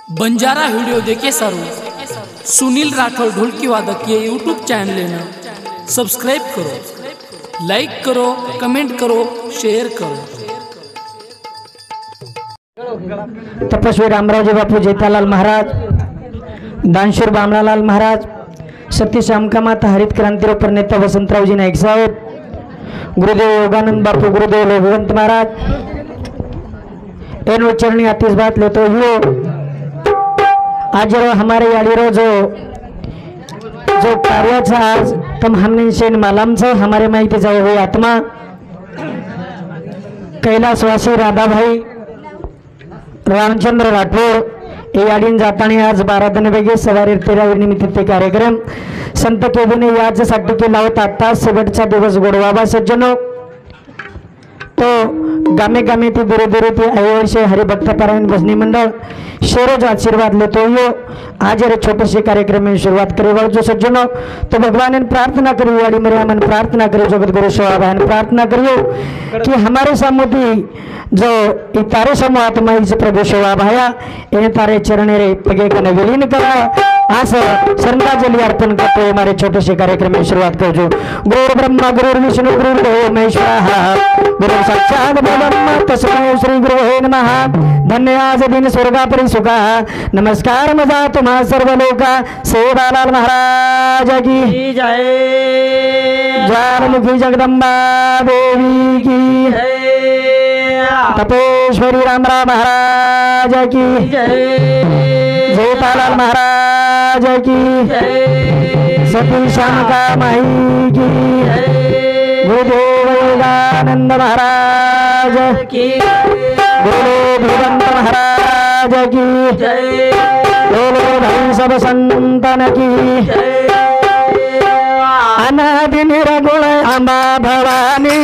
Banjara video देखे सारू सुनील राठौर ढोलकी वादक ये यूट्यूब चैनल है ना सब्सक्राइब करो, लाइक करो, कमेंट करो, शेयर करो। तपस्वी रामराजे बापू जेठालाल महाराज, दानशूर बामणालाल महाराज, सती श्यामका माता, हरित क्रांति पर नेता वसंतरावजी नाईक साहेब, गुरुदेव योगानंद बापू, गुरुदेव लोकवंत महाराज, इन चरणी आतिश बात लेते हुए आज हमारे याडीरो जो कार्याचा आज तम हमने शेन मालामचा हमारे माहिती जाए हुई आत्मा कैलासवासी राधाभाई रामचंद्र राठौर ये याडीन जाताना आज 12 दिनवेगे सवारी 13 निमित्त ते कार्यक्रम संत केबीने याच्यासाठी केला होता। आता शेवटचा दिवस गोडवाबा सज्जनो तो गामे गामे ते दूर दूर ते अयोध्या हरिभक्त पारायण भजनी मंडळ शेरोज आशीर्वाद लेतो हो। आज रे छोटे से कार्यक्रम में शुरुआत करे वाल जो सज्जनो तो भगवान ने प्रार्थना करी वाली मेरे मन प्रार्थना करो जगत गुरु सेवा बहन प्रार्थना करियो कि हमारे सामूती जो तारे समूह आत्मा इस प्रभु सेवा भाया इन तारे चरणे रे पगे कने विलीन करा आज श्रद्धांजलि अर्पण करते हमारे छोटे से कार्यक्रम में शुरुआत कर जो गुरु ब्रह्मा गुरु विष्णु गुरु देव महेश्वर गुरु साक्षात ब्रह्म तस्मै श्री गुरुवे नमः। धन्य आज दिन स्वर्गापरी सुखा नमस्कार मजा तुम्हा सर्व लोका सेवालाल महाराज की जय, ज्वालामुखी जगदंबा देवी की जय, तपेश्वरी रामराव महाराज की जय, जेठालाल महाराज की जय, सती श्यामका माई की जय, गुरुदेव योगानंद महाराज की गुरुदेव भगवंत महाराज की जय, बोलो भाई सब संतन की जय। अनादि निरगुण अम्बा भवानी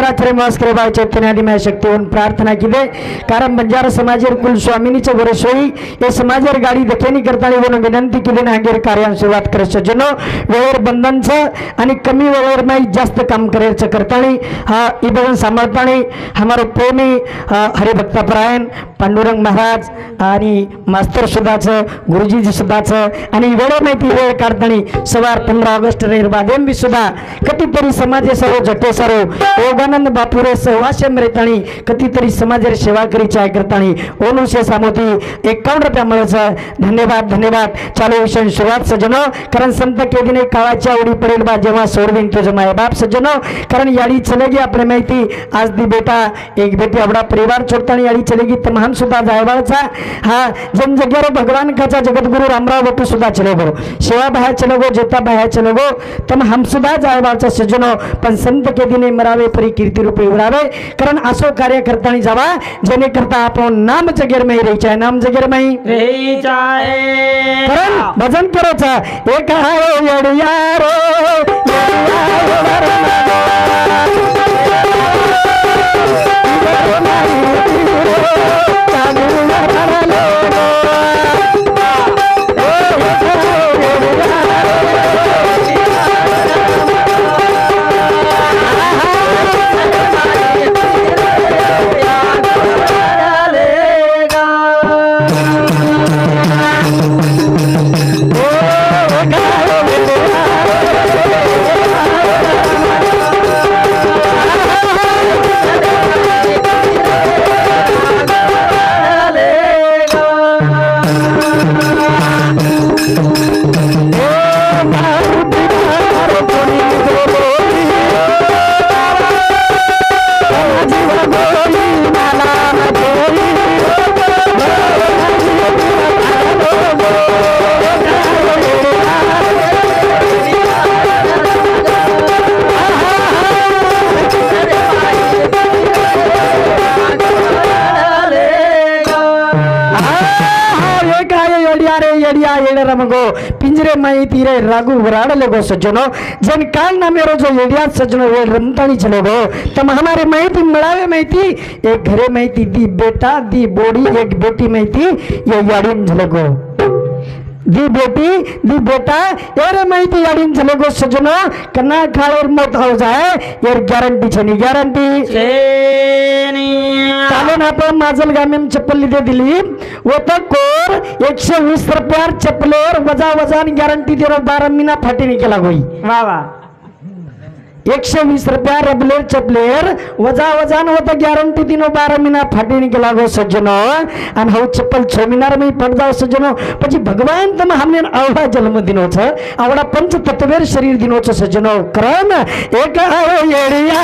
रात्री मस्करे बाय चैतन्यादि में शक्तिवन प्रार्थना की दे कारण बंजारा समाजेर कुल स्वामिनीचे वर्ष होई या समाजेर गाडी दखेनी करताना वन विनंती की देना हागेर कार्यान सुरुवात करे सज्जनो वेळेवर बंधनचं आणि कमी वेळेवर नाही जास्त काम करायचं करताना हा इबन सांभाळताना हमारो प्रेमी हरिभक्तपरायण पांडुरंग महाराज आणि मास्तर सुद्धाचं गुरुजी सुद्धाचं आणि वेळ माहिती वेळ काढताना सवार 15 ऑगस्ट रेर बादेम बी सुद्धा कधीतरी समाजे सर्व जटे सर्व योगानंद बापुरे सहवास्यम रेतानी कधीतरी समाजेर सेवा करीची आहे करताना ओनुशे सामोती 51 रुपया मिळायचं धन्यवाद धन्यवाद चालू विषय सुरुवात सज्जनो कारण संत केदिने काळाच्या आवडी पडेल बा जेव्हा सोडवेन तुझं माय बाप सज्जनो कारण याडी चलेगी आपल्या माहिती आज दी बेटा एक बेटी आवडा परिवार छोड़ताना याडी चलेगी तमाम सुद्धा जायवाळचा हा जन जगेरो भगवान काचा जगतगुरु रामराव बटू सुद्धा चले गो सेवा बाहेर चले गो जेता बाहेर चले गो तम हम सुद्धा जायवाळचा सज्जनो पण संत केदिने मरावे परी कीर्ती रूपे उडावे कारण असो कार्य करताना जावा जेणे करता आपण नाम जगेर में रही चाहे नाम जगेर में रही चाहे कारण भजन करायचं एक आहे येडियारो पिंजरे माई तीरे रागू वराड़ले गो सज्जनो जन काल ना मेरो जो येडिया सज्जनो वे रमतानी चले गो तम हमारे माइती मड़ावे माइती एक घरे माइती दी बेटा दी बोड़ी एक बेटी माइती ये याड़ीन चले गो दी बेटा यारे माहिती याडीन चले गो सज्जनो कना खाळेर मत हो जाए यार गॅरंटी छनी गॅरंटी चालून आपण माजल गामेम चप्पल लिदे दिली वो तो कोर 120 रुपयार चप्पलेर वजा वजान गॅरंटी देरो 12 महीना फाटी निकला गोई वाह वाह 120 रुपया रबलेर चपलेर वजा वजान होता गॅरंटी दिनो 12 महीना फाटी निकला गो सज्जनो आणि हो चप्पल 6 महीना में पड़ जाओ सज्जनो પછી ભગવાન તમે हमने आवडा जन्म दिनो छ आवडा पंच तत्वेर शरीर दिनो छ सज्जनो क्रम एक आयो येडिया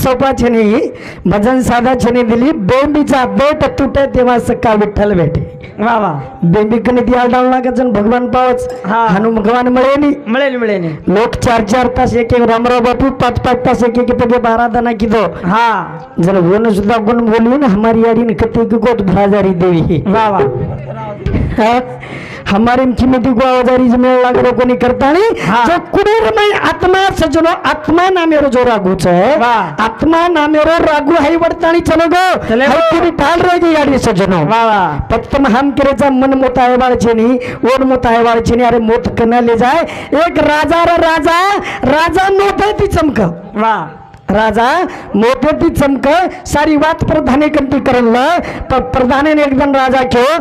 सोपा छनी भजन साधा छनी दिली बेंबीचा बेट तुटे तेव्हा सका विठ्ठल भेटे वाह वाह बेंबी कने दिया डालना का जन भगवान पावच हनु भगवान मिळेनी लोक 4-4 तास एक रामराव बापू 5-5 तास एक पगे 12 दाना किदो हाँ जन वन सुद्धा गुण बोलियो ना हमारी याडी ने कते गोत भराजारी देवी वाह वाह हमारे किमती को आवाजारी जमेल लागरो कोनी करता नहीं जो कुडीर में आत्मा सजनो आत्मा नामेरो जो रागू छे आत्मा नामेरो रागू हाई वडतानी चलो गो हाई कुडी ठाल रहेगी याडी सजनो वाह वाह पत्तम हम करेचा मन मोताय वाळ छेनी ओन मोताय वाळ छेनी अरे मोत कना ले जाए एक राजा रा राजा राजा नोते ती चमक वाह राजा मोत्याची चमक सारी वात प्रधाने कंती करलं प्रधाने एकदम राजा क्यों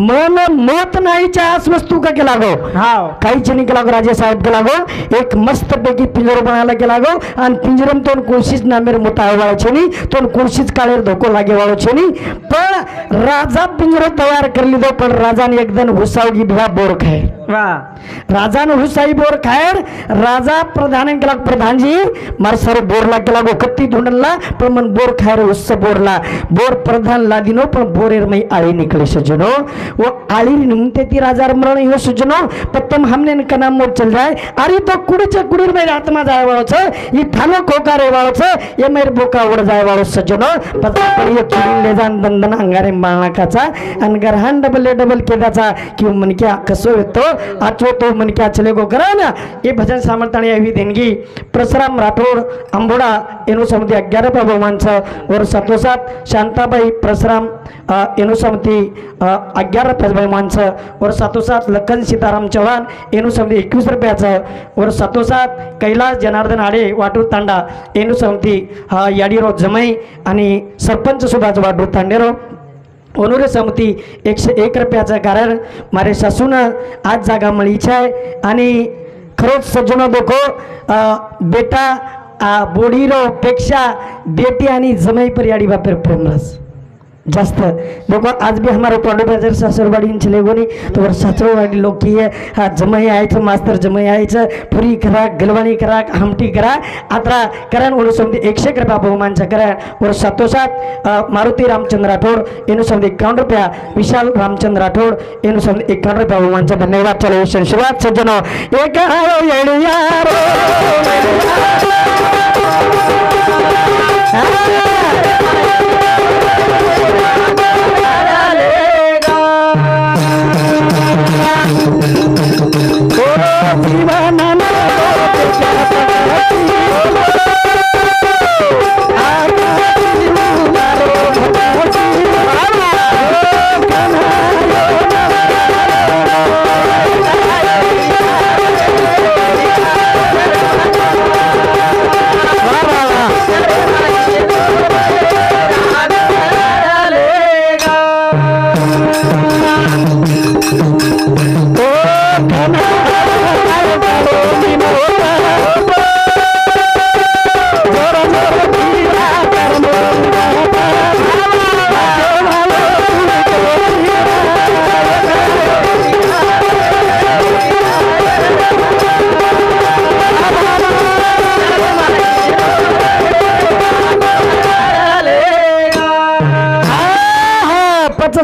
मन मोत नाहीच्या आस वस्तू का केला गो हाव काहीच नाही केला गो राजे साहेब केला गो एक मस्त पैकी पिंजर बनायला केला गो आणि पिंजरम तोन कोशिश नामेर मोता वाळचे नाही तोन कोशिश काळेर धोको लागे वाळचे नाही पण राजा पिंजर तयार करली दो पण राजाने एकदम हुसावगी भिवा बोर खाय वा राजाने हुसाई बोर खायर राजा प्रधाने केला प्रधानजी मार सर बोरला केला गो कत्ती धुंडला पण मन बोर खायर हुस्स बोरला बोर प्रधान लादिनो पण बोरेर मई आळी निकले सजनो वो आळी निमते ती राजा मरण यो सजनो पत्तम हमने न कना मोट चल जाए अरे तो कुडचे कुडीर मेरे आत्मा जाय वाळो छ ई थानो खोकारे वाळो छ ये मेरे बोका उड जाय वाळो सजनो पत्ता पडियो किन ले जान दंदन अंगारे माळना काचा अनगर हान डबल केदाचा कि मन क्या कसो येतो आचो तो मन क्या चले गो करा ना ये भजन सामर्थाने આવી देणगी परशुराम राठोड अंबोडा एनु समिति 11 बहुमानच और सातोसात शांताबाई परशुराम एनु समिति 11 बहुमानच और सातोसात लखन सीताराम चव्हाण एनु समिति 21 रुपयाचं और सातोसात कैलास जनार्दन आडे वाटूर तांडा एनु समिति याडीरो जमई आणि सरपंच सुभाष वाटूर तांडेरो ओनुरे समिति 101 रुपयाचं कारण मारे सासून आज जागा मळीची आहे आणि खरोच सज्जनो देखो बेटा बोडीरो पेक्षा बेटी आणि जमाई पर याडी बापर प्रेमरस जास्त देखो आज भी हमारे टोंडे बाजार सासुरवाड़ी इन चले गोनी तो वो सासुरवाड़ी लोग की है हाँ जमाई आए थे मास्टर जमाई आए थे पूरी करा गलवानी करा हमटी करा आत्रा करण उन्हें समझे 100 रुपया बहुमान करण और सातोसात मारुति रामचंद्र राठौड़ इन्हें समझे 51 रुपया विशाल रामचंद्र राठौड़ इन्हें समझे 51 रुपया बहुमान धन्यवाद चलो शुरुआत सज्जनों एक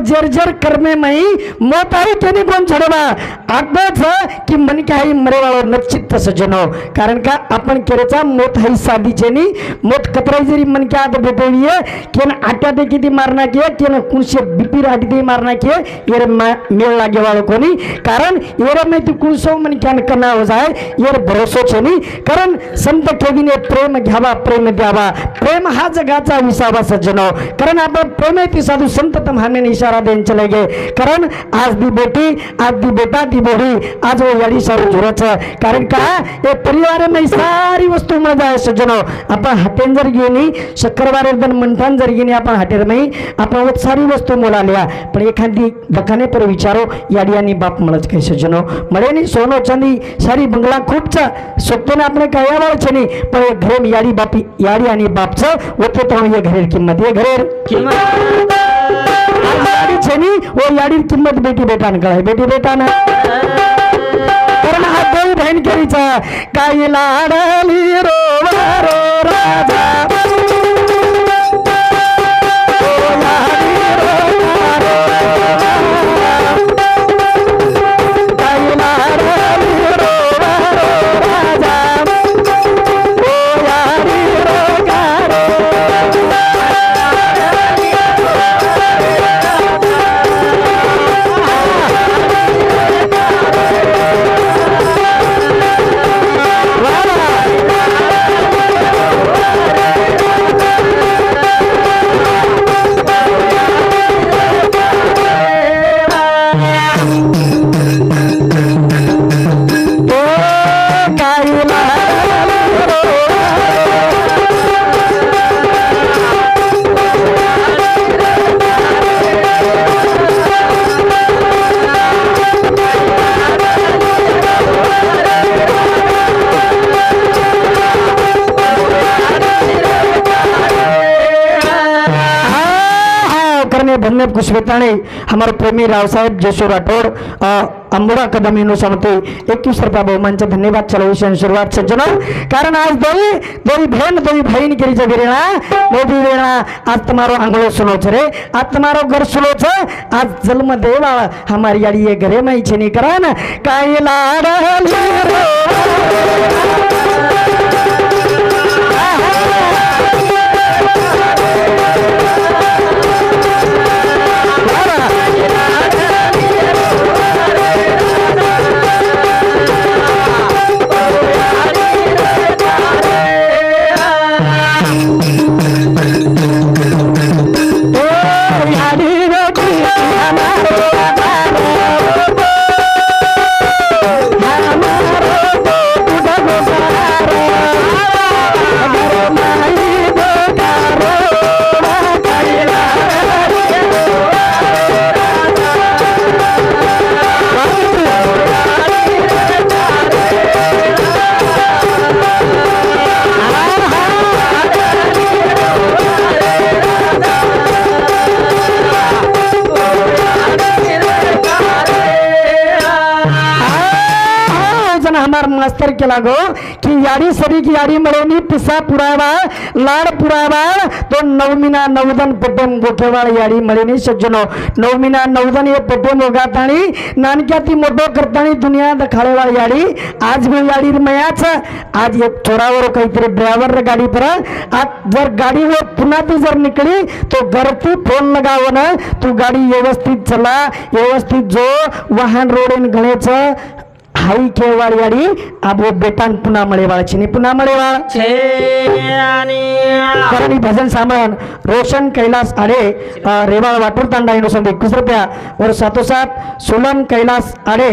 जर्जर करने में मौत आई तेनी कोण छडवा आत्ताच की मन के आई मरेवाळो नचित्त सजनो कारण का आपण केरेचा मोत हाई साधी जेनी मोत कतराई जरी मन के आत भेटली केन आट्या दे किती मारना के केन कुणशे बीपी राटी दे मारना के येर मेळ लागे वाळो कोनी कारण येर में ती कुणसो मन के कना हो जाय येर भरोसो छेनी कारण संत केविने प्रेम घ्यावा प्रेम द्यावा प्रेम हा जगाचा विसावा सजनो कारण आपण प्रेम ती साधू संत तम हमें इशारा देन चले गए कारण आज दी बेटी आज दी बेटा दी बोड़ी आज वो याडी सारू जुरच कारण का ये परिवार में सारी वस्तू मिल जाए सज्जनो आपण हाटेन जर गेली शक्करवार एकदम मंथन जर गेली आपण हाटेर में आपण वो सारी वस्तू मोला लिया पण एखादी दुकाने पर विचारो याडी आणि बाप મળच काही सज्जनो મળે ની સોનો ચાંદી સારી બંગલા खूप च स्वप्न આપણે કયા વાળ છે ની પણ ઘરે याडी बापी याडी आणि बाप च होते तो ये घरेर किंमत ये घरेर किंमत याडी छेनी वो याडी किंमत बेटी बेटा न कळे बेटी बेटा ना कारण हा देव बहन केरीचा काही लाडली रोवारो राजा कुशवेताने हमारे प्रेमी राव साहेब जशो राठौड़ अंबुरा कदम इनो समते 21 रुपया बहुमान से धन्यवाद चलो विषय शुरुआत सज्जनों कारण आज दोई बहन दोई भाई ने करी जगरेना मोदी वेणा आज तुम्हारो आंगलो सुनो छरे आज तुम्हारो घर सुनो छ आज जन्म देवा हमारी यारी ये घरे में छनी करान काई लाड़ा मास्तर के लागो कि याडी सरी की याडी मळेनी पिसा पुरावा लाड पुरावा तो नवमीना नवदन पटेम गोठेवाळ याडी मळेनी सज्जनो नवमीना नवदन ये पटेम होगातानी नानक्याती मोठो करतानी दुनिया दखाळेवाळ याडी आज भी याडी मयाच आज एक थोरावर काहीतरी ड्रायव्हर गाडी पर आज जर गाडी वर पुन्हा ती जर निकली तो घरती फोन लगावण तू गाडी व्यवस्थित चला व्यवस्थित जो वाहन रोडन गणेच हाई केवाळ याडी आबो बेटान पुन्हा मळेवाळ छिनी पुन्हा मळेवाळ करणी भजन सामान रोशन कैलास आडे रेवाळ वाटूर तांडा एनो समते 21 रुपया और साथोसाथ सोलन कैलास आडे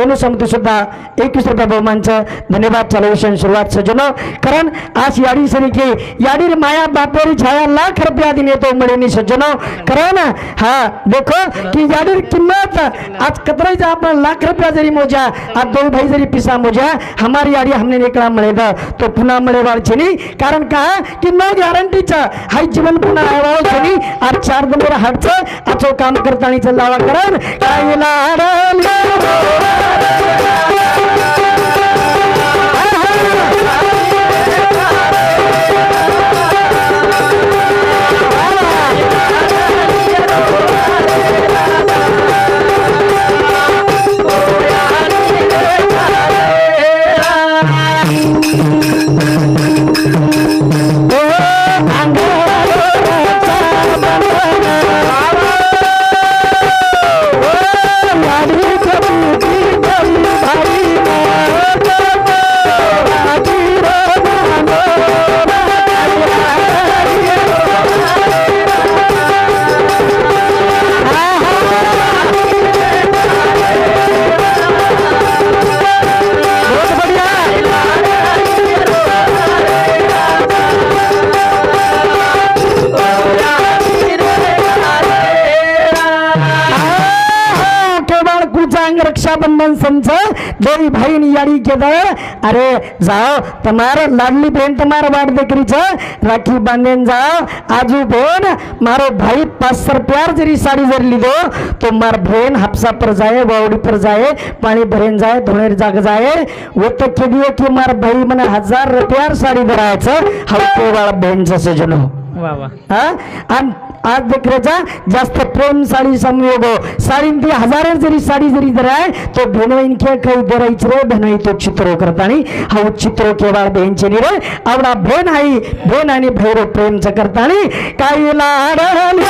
एनो समते सुद्धा 21 रुपया बहुमानचं धन्यवाद चालविशन शुरुआत सज्जनो कारण आज याडी सरी की याडी माया बापेरी छाया लाख रुपया दिन येतो मळेनी सज्जनो कारण हा देखो की याडी किंमत आज कतराईचा आपण लाख रुपया जरी मोजा आज दो भाई जरी पिसा मोजा हमारी याडी हमने निकला मळेदा तो पुन्हा मळेवाळ छिनी कारण का की नो गॅरंटीचा हाई जीवन पुन्हा आवाळ छिनी आज 4 नंबर हाडचं आचो काम करतानी चलावा कारण काय लाडल रक्षाबंधन समझ दोई भाई यारी के अरे जाओ तुम्हारा लाडली बहन तुम्हारा वाट देखरी राखी बांधेन जाओ आजू बहन मारो भाई 500 रुपया जरी साड़ी जरी लीधो तो मार बहन हापसा पर जाए वावड़ी पर जाए पानी भरेन जाए धोनेर जाग जाए वो तो के दिए कि मार भाई मने 1000 रुपया साड़ी धरायचं हवते वाला बहन जसे जनो वाह वाह हां आज देख रहा जास्त प्रेम साड़ी संयोग साड़ी 1000 जरी साड़ी जरी धराय तो बहन के काही धरायच रे बहन तो चित्रो करतानी हा चित्रो केवळ बहनचे रे आवडा बहन आणि भैरो प्रेम च करतानी काही लाडली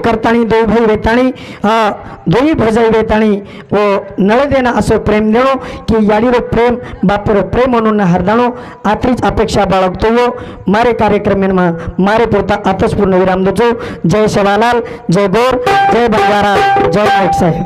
करतानी दोई भाई वेताणी दोई भजाई वेताणी वो नळ देना असो प्रेम देणो की याडीरो प्रेम बापरो प्रेम म्हणून हरदाणो आतरीच अपेक्षा बाळगतो वो मारे कार्यक्रम मारे पुरता आतच पूर्ण विराम देतो। जय सेवालाल, जय बोर, जय बंजारा, जय नायक साहेब।